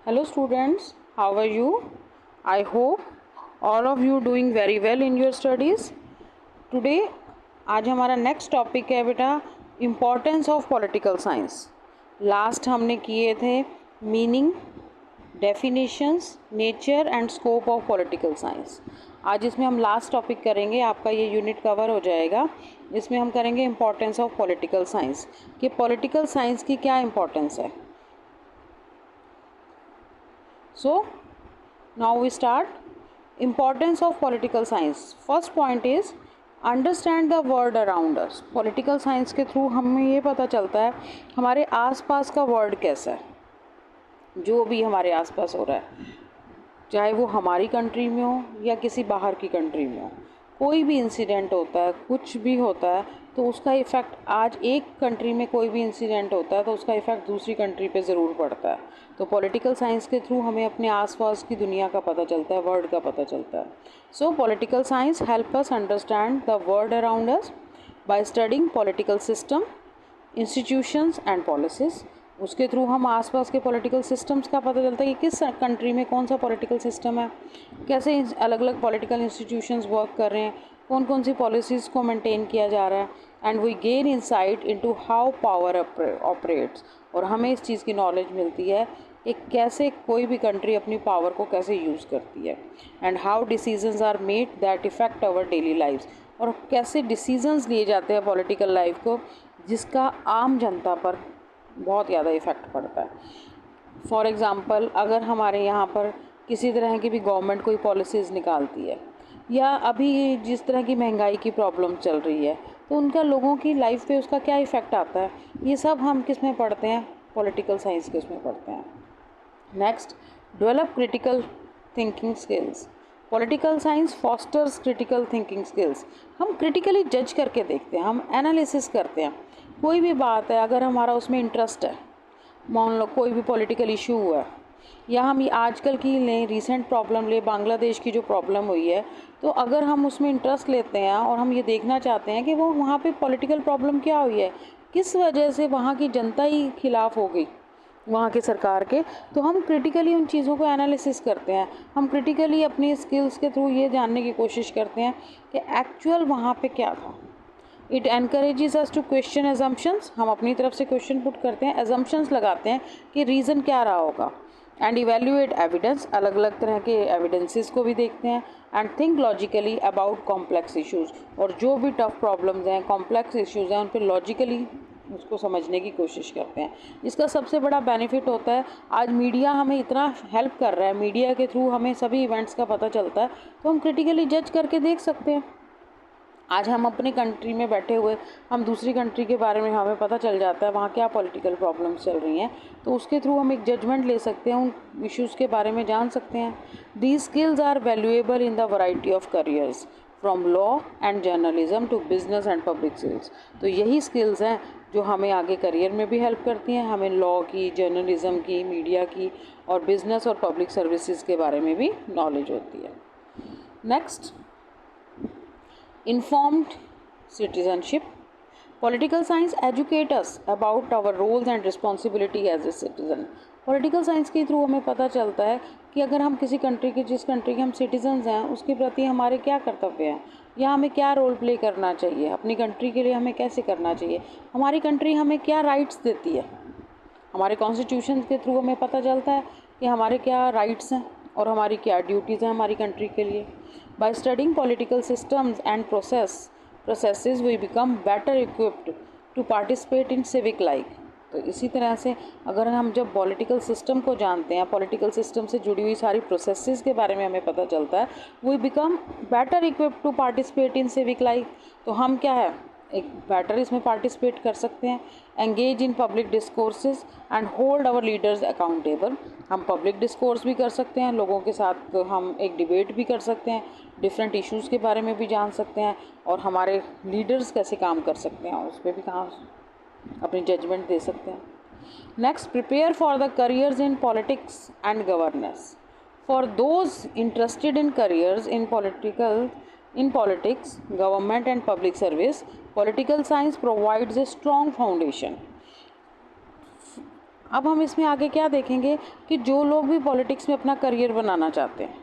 Hello students, how are you? I hope all of you doing very well in your studies. Today आज हमारा next topic है बेटा importance of political science. Last हमने किए थे meaning, definitions, nature and scope of political science. आज इसमें हम लास्ट टॉपिक करेंगे, आपका ये यूनिट कवर हो जाएगा. इसमें हम करेंगे इम्पोर्टेंस ऑफ पॉलिटिकल साइंस कि पॉलिटिकल साइंस की क्या इम्पोर्टेंस है. So now we start. Importance of political science. First point is understand the world around us. Political science के थ्रू हमें ये पता चलता है हमारे आसपास का वर्ल्ड कैसा है, जो भी हमारे आसपास हो रहा है, चाहे वो हमारी कंट्री में हो या किसी बाहर की कंट्री में हो. कोई भी इंसिडेंट होता है, कुछ भी होता है, तो उसका इफ़ेक्ट आज एक कंट्री में कोई भी इंसिडेंट होता है तो उसका इफ़ेक्ट दूसरी कंट्री पे ज़रूर पड़ता है. तो पॉलिटिकल साइंस के थ्रू हमें अपने आसपास की दुनिया का पता चलता है, वर्ल्ड का पता चलता है. सो political science help us understand the world around us bye studying political system, institutions and policies. उसके थ्रू हम आसपास के पॉलिटिकल सिस्टम्स का पता चलता है कि किस कंट्री में कौन सा पॉलिटिकल सिस्टम है, कैसे अलग अलग पॉलिटिकल इंस्टीट्यूशंस वर्क कर रहे हैं, कौन कौन सी पॉलिसीज़ को मेंटेन किया जा रहा है. And we gain insight into how power operates. और हमें इस चीज़ की नॉलेज मिलती है कि कैसे कोई भी कंट्री अपनी पावर को कैसे यूज़ करती है. And how decisions are made that affect our daily lifes. और कैसे डिसीजंस लिए जाते हैं पॉलिटिकल लाइफ को जिसका आम जनता पर बहुत ज़्यादा इफ़ेक्ट पड़ता है. फॉर एग्ज़ाम्पल, अगर हमारे यहाँ पर किसी तरह की भी गवर्नमेंट कोई पॉलिसीज़ निकालती है या अभी जिस तरह की महंगाई की प्रॉब्लम चल रही है, तो उनका लोगों की लाइफ पे उसका क्या इफ़ेक्ट आता है, ये सब हम किस में पढ़ते हैं, पॉलिटिकल साइंस के उसमें पढ़ते हैं. Next, develop critical thinking skills. Political science fosters critical thinking skills. हम क्रिटिकली जज करके देखते हैं, हम एनालिसिस करते हैं. कोई भी बात है, अगर हमारा उसमें इंटरेस्ट है, मान लो कोई भी पॉलिटिकल इशू हुआ है, या हम आजकल की लें, रीसेंट प्रॉब्लम ले, बांग्लादेश की जो प्रॉब्लम हुई है, तो अगर हम उसमें इंटरेस्ट लेते हैं और हम ये देखना चाहते हैं कि वो वहाँ पे पॉलिटिकल प्रॉब्लम क्या हुई है, किस वजह से वहाँ की जनता ही खिलाफ़ हो गई वहाँ के सरकार के, तो हम क्रिटिकली उन चीज़ों को एनालिसिस करते हैं. हम क्रिटिकली अपनी स्किल्स के थ्रू ये जानने की कोशिश करते हैं कि एक्चुअल वहाँ पे क्या था. It encourages us to question assumptions. हम अपनी तरफ से क्वेश्चन पुट करते हैं, एजम्पशंस लगाते हैं कि रीज़न क्या रहा होगा. And evaluate evidence. अलग अलग तरह के एविडेंसेस को भी देखते हैं. And think logically about complex issues. और जो भी टफ प्रॉब्लम्स हैं, कॉम्प्लेक्स इश्यूज़ हैं, उन पर लॉजिकली उसको समझने की कोशिश करते हैं. इसका सबसे बड़ा बेनिफिट होता है, आज मीडिया हमें इतना हेल्प कर रहा है, मीडिया के थ्रू हमें सभी इवेंट्स का पता चलता है, तो हम क्रिटिकली जज करके देख सकते हैं. आज हम अपनी कंट्री में बैठे हुए हम दूसरी कंट्री के बारे में हमें पता चल जाता है वहाँ क्या पॉलिटिकल प्रॉब्लम्स चल रही हैं, तो उसके थ्रू हम एक जजमेंट ले सकते हैं, उन इश्यूज़ के बारे में जान सकते हैं. These skills are valuable in the variety of careers from law and journalism to business and public service. तो यही स्किल्स हैं जो हमें आगे करियर में भी हेल्प करती हैं. हमें लॉ की, जर्नलिज्म की, मीडिया की और बिजनेस और पब्लिक सर्विसेज के बारे में भी नॉलेज होती है. Next, informed citizenship. Political science educate us about our roles and responsibility as a citizen. Political science के थ्रू हमें पता चलता है कि अगर हम किसी कंट्री के, जिस कंट्री के हम सिटीजन्स हैं, उसके प्रति हमारे क्या कर्तव्य हैं या हमें क्या रोल प्ले करना चाहिए, अपनी कंट्री के लिए हमें कैसे करना चाहिए, हमारी कंट्री हमें क्या राइट्स देती है. हमारे कॉन्स्टिट्यूशन के थ्रू हमें पता चलता है कि हमारे क्या राइट्स हैं और हमारी क्या ड्यूटीज़ हैं हमारी कंट्री के लिए. By studying political systems and processes we become better equipped to participate in civic life. तो इसी तरह से अगर हम जब पॉलिटिकल सिस्टम को जानते हैं, पॉलिटिकल सिस्टम से जुड़ी हुई सारी प्रोसेसेस के बारे में हमें पता चलता है, we become better equipped to participate in civic life. तो हम क्या है, एक बेटर इसमें पार्टिसिपेट कर सकते हैं. Engage in public discourses and hold our leaders accountable. हम पब्लिक डिस्कोर्स भी कर सकते हैं, लोगों के साथ हम एक डिबेट भी कर सकते हैं, डिफरेंट इश्यूज़ के बारे में भी जान सकते हैं, और हमारे लीडर्स कैसे काम कर सकते हैं उस पर भी काम अपनी जजमेंट दे सकते हैं. Next, prepare for the careers in politics and governance. For those interested in careers in politics, government and public service, political science provides a strong foundation. अब हम इसमें आगे क्या देखेंगे कि जो लोग भी पॉलिटिक्स में अपना करियर बनाना चाहते हैं,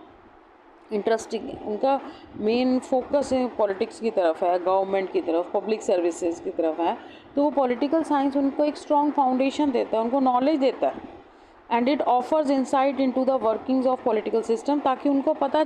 इंटरेस्टिंग, उनका मेन फोकस है पॉलिटिक्स की तरफ है, गवर्नमेंट की तरफ, पब्लिक सर्विसेज की तरफ है, तो वो पॉलिटिकल साइंस उनको एक स्ट्रॉन्ग फाउंडेशन देता है, उनको नॉलेज देता है, and it offers insight into the workings of political system, ताकि उनको पता